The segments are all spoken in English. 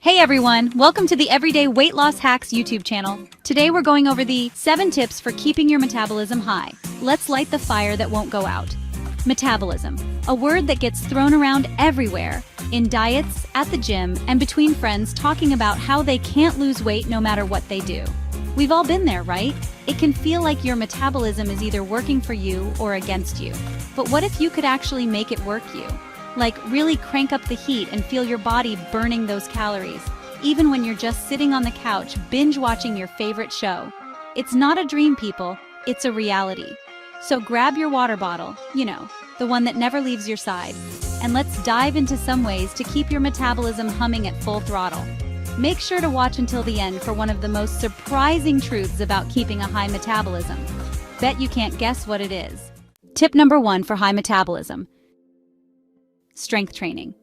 Hey everyone, welcome to the Everyday Weight Loss Hacks YouTube channel. Today we're going over the 7 tips for keeping your metabolism high. Let's light the fire that won't go out. Metabolism, a word that gets thrown around everywhere, in diets, at the gym, and between friends talking about how they can't lose weight no matter what they do. We've all been there, right? It can feel like your metabolism is either working for you or against you. But what if you could actually make it work you? Like really crank up the heat and feel your body burning those calories, even when you're just sitting on the couch binge watching your favorite show. It's not a dream, people, it's a reality. So grab your water bottle, the one that never leaves your side, and let's dive into some ways to keep your metabolism humming at full throttle. Make sure to watch until the end for one of the most surprising truths about keeping a high metabolism. Bet you can't guess what it is. Tip number 1 for high metabolism. Strength training.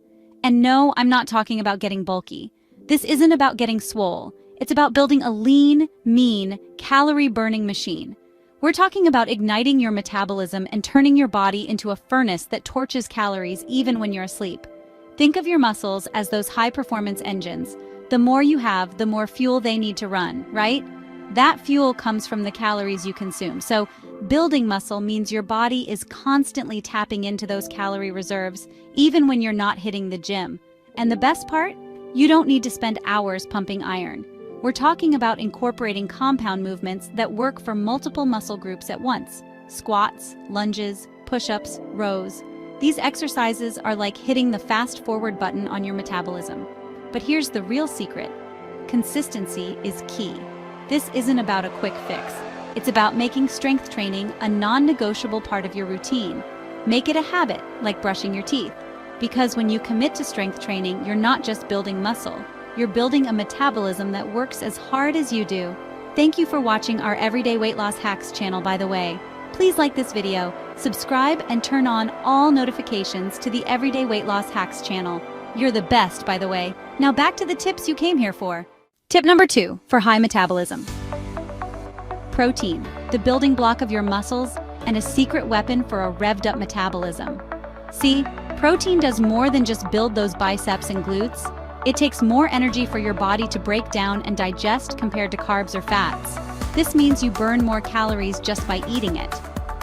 And no, I'm not talking about getting bulky. This isn't about getting swole. It's about building a lean, mean, calorie-burning machine. We're talking about igniting your metabolism and turning your body into a furnace that torches calories even when you're asleep. Think of your muscles as those high-performance engines. The more you have, the more fuel they need to run, right? That fuel comes from the calories you consume. So building muscle means your body is constantly tapping into those calorie reserves, even when you're not hitting the gym. And the best part? You don't need to spend hours pumping iron. We're talking about incorporating compound movements that work for multiple muscle groups at once. Squats, lunges, push-ups, rows. These exercises are like hitting the fast forward button on your metabolism. But here's the real secret. Consistency is key. This isn't about a quick fix. It's about making strength training a non-negotiable part of your routine. Make it a habit, like brushing your teeth. Because when you commit to strength training, you're not just building muscle. You're building a metabolism that works as hard as you do. Thank you for watching our Everyday Weight Loss Hacks channel, by the way. Please like this video, subscribe, and turn on all notifications to the Everyday Weight Loss Hacks channel. You're the best, by the way. Now back to the tips you came here for. Tip number 2 for high metabolism. Protein, the building block of your muscles and a secret weapon for a revved up metabolism. See, protein does more than just build those biceps and glutes. It takes more energy for your body to break down and digest compared to carbs or fats. This means you burn more calories just by eating it.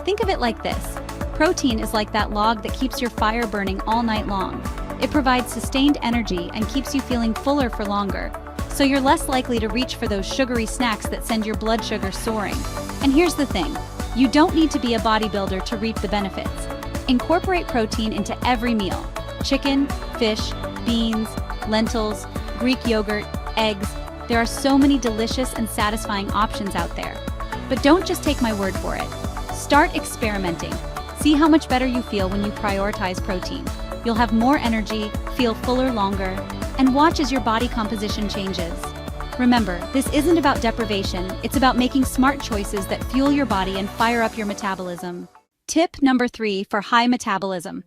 Think of it like this. Protein is like that log that keeps your fire burning all night long. It provides sustained energy and keeps you feeling fuller for longer. So you're less likely to reach for those sugary snacks that send your blood sugar soaring. And here's the thing, you don't need to be a bodybuilder to reap the benefits. Incorporate protein into every meal. Chicken, fish, beans, lentils, Greek yogurt, eggs. There are so many delicious and satisfying options out there. But don't just take my word for it. Start experimenting. See how much better you feel when you prioritize protein. You'll have more energy, feel fuller longer, and watch as your body composition changes. Remember, this isn't about deprivation, it's about making smart choices that fuel your body and fire up your metabolism. Tip number 3 for high metabolism.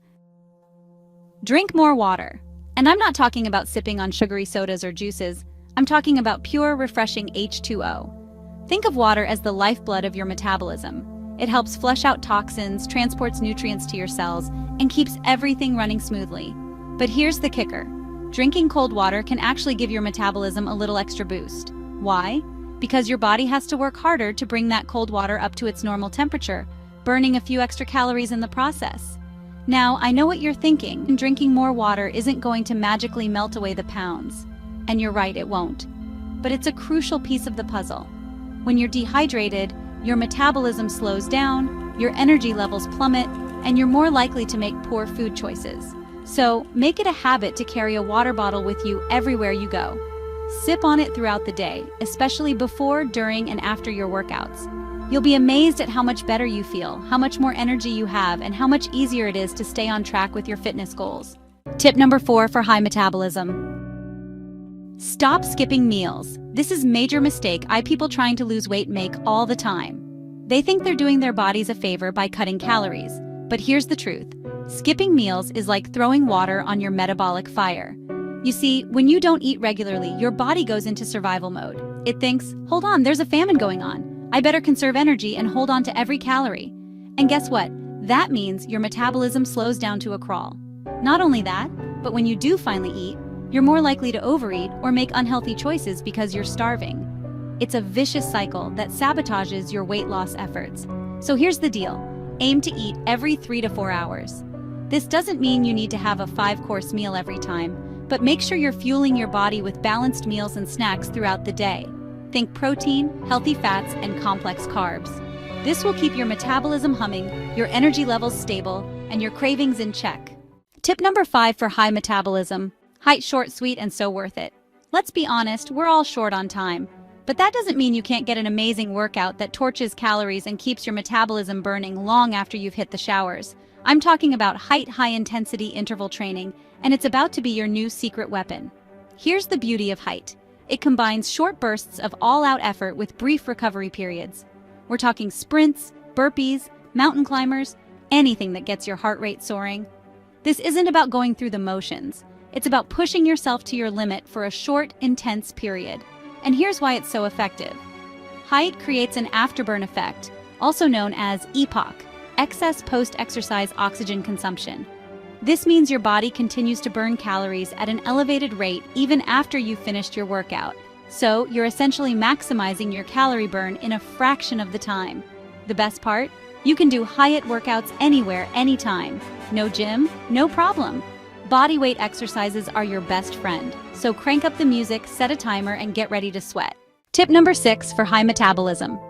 Drink more water. And I'm not talking about sipping on sugary sodas or juices, I'm talking about pure, refreshing H2O. Think of water as the lifeblood of your metabolism. It helps flush out toxins, transports nutrients to your cells, and keeps everything running smoothly. But here's the kicker. Drinking cold water can actually give your metabolism a little extra boost. Why? Because your body has to work harder to bring that cold water up to its normal temperature, burning a few extra calories in the process. Now, I know what you're thinking. Drinking more water isn't going to magically melt away the pounds. And you're right, it won't. But it's a crucial piece of the puzzle. When you're dehydrated, your metabolism slows down, your energy levels plummet, and you're more likely to make poor food choices. So, make it a habit to carry a water bottle with you everywhere you go. Sip on it throughout the day, especially before, during, and after your workouts. You'll be amazed at how much better you feel, how much more energy you have, and how much easier it is to stay on track with your fitness goals. Tip number 4 for high metabolism. Stop skipping meals. This is a major mistake people trying to lose weight make all the time. They think they're doing their bodies a favor by cutting calories. But here's the truth. Skipping meals is like throwing water on your metabolic fire. You see, when you don't eat regularly, your body goes into survival mode. It thinks, hold on, there's a famine going on. I better conserve energy and hold on to every calorie. And guess what? That means your metabolism slows down to a crawl. Not only that, but when you do finally eat, You're more likely to overeat or make unhealthy choices because you're starving. It's a vicious cycle that sabotages your weight loss efforts. So here's the deal. Aim to eat every 3 to 4 hours. This doesn't mean you need to have a 5-course meal every time, but make sure you're fueling your body with balanced meals and snacks throughout the day. Think protein, healthy fats, and complex carbs. This will keep your metabolism humming, your energy levels stable, and your cravings in check. Tip number 5 for high metabolism. HIIT short, sweet, and so worth it. Let's be honest, we're all short on time. But that doesn't mean you can't get an amazing workout that torches calories and keeps your metabolism burning long after you've hit the showers. I'm talking about HIIT high-intensity interval training, and it's about to be your new secret weapon. Here's the beauty of HIIT. It combines short bursts of all-out effort with brief recovery periods. We're talking sprints, burpees, mountain climbers, anything that gets your heart rate soaring. This isn't about going through the motions. It's about pushing yourself to your limit for a short, intense period. And here's why it's so effective. HIIT creates an afterburn effect, also known as EPOC, excess post-exercise oxygen consumption. This means your body continues to burn calories at an elevated rate even after you've finished your workout. So you're essentially maximizing your calorie burn in a fraction of the time. The best part? You can do HIIT workouts anywhere, anytime. No gym? No problem. Body weight exercises are your best friend, so crank up the music, set a timer, and get ready to sweat. Tip number 6 for high metabolism.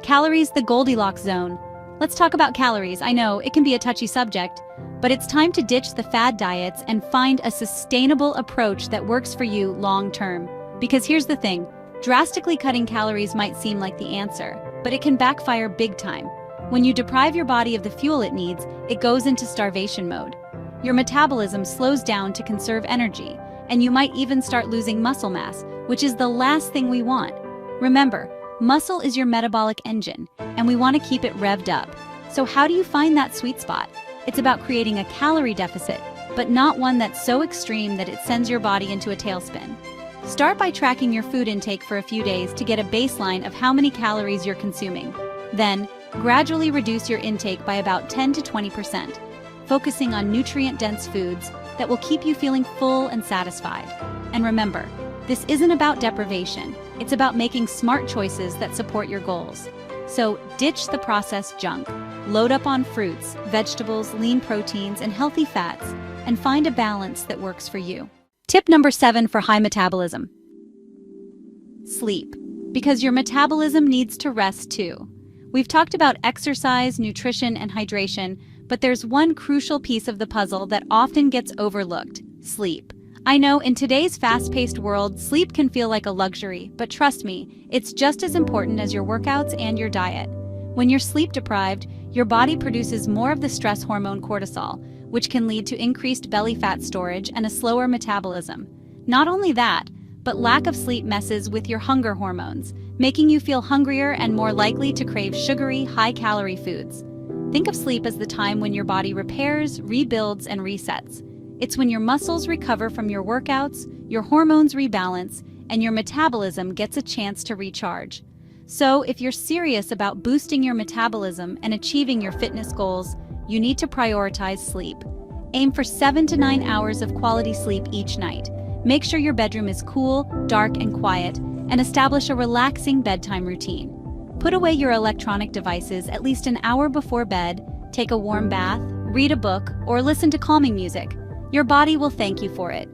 Calories, the Goldilocks zone. Let's talk about calories. I know, it can be a touchy subject, but it's time to ditch the fad diets and find a sustainable approach that works for you long term. Because here's the thing, drastically cutting calories might seem like the answer, but it can backfire big time. When you deprive your body of the fuel it needs, it goes into starvation mode. Your metabolism slows down to conserve energy, and you might even start losing muscle mass, which is the last thing we want. Remember, muscle is your metabolic engine, and we want to keep it revved up. So how do you find that sweet spot? It's about creating a calorie deficit, but not one that's so extreme that it sends your body into a tailspin. Start by tracking your food intake for a few days to get a baseline of how many calories you're consuming. Then, gradually reduce your intake by about 10 to 20%. Focusing on nutrient-dense foods that will keep you feeling full and satisfied. And remember, this isn't about deprivation. It's about making smart choices that support your goals. So ditch the processed junk, load up on fruits, vegetables, lean proteins, and healthy fats, and find a balance that works for you. Tip number 7 for high metabolism. Sleep. Because your metabolism needs to rest too. We've talked about exercise, nutrition, and hydration, but there's one crucial piece of the puzzle that often gets overlooked: sleep. I know in today's fast-paced world, sleep can feel like a luxury, but trust me, it's just as important as your workouts and your diet. When you're sleep-deprived, your body produces more of the stress hormone cortisol, which can lead to increased belly fat storage and a slower metabolism. Not only that, but lack of sleep messes with your hunger hormones, making you feel hungrier and more likely to crave sugary, high-calorie foods. Think of sleep as the time when your body repairs, rebuilds, and resets. It's when your muscles recover from your workouts, your hormones rebalance, and your metabolism gets a chance to recharge. So, if you're serious about boosting your metabolism and achieving your fitness goals, you need to prioritize sleep. Aim for 7 to 9 hours of quality sleep each night. Make sure your bedroom is cool, dark, and quiet, and establish a relaxing bedtime routine. Put away your electronic devices at least an hour before bed, take a warm bath, read a book, or listen to calming music. Your body will thank you for it.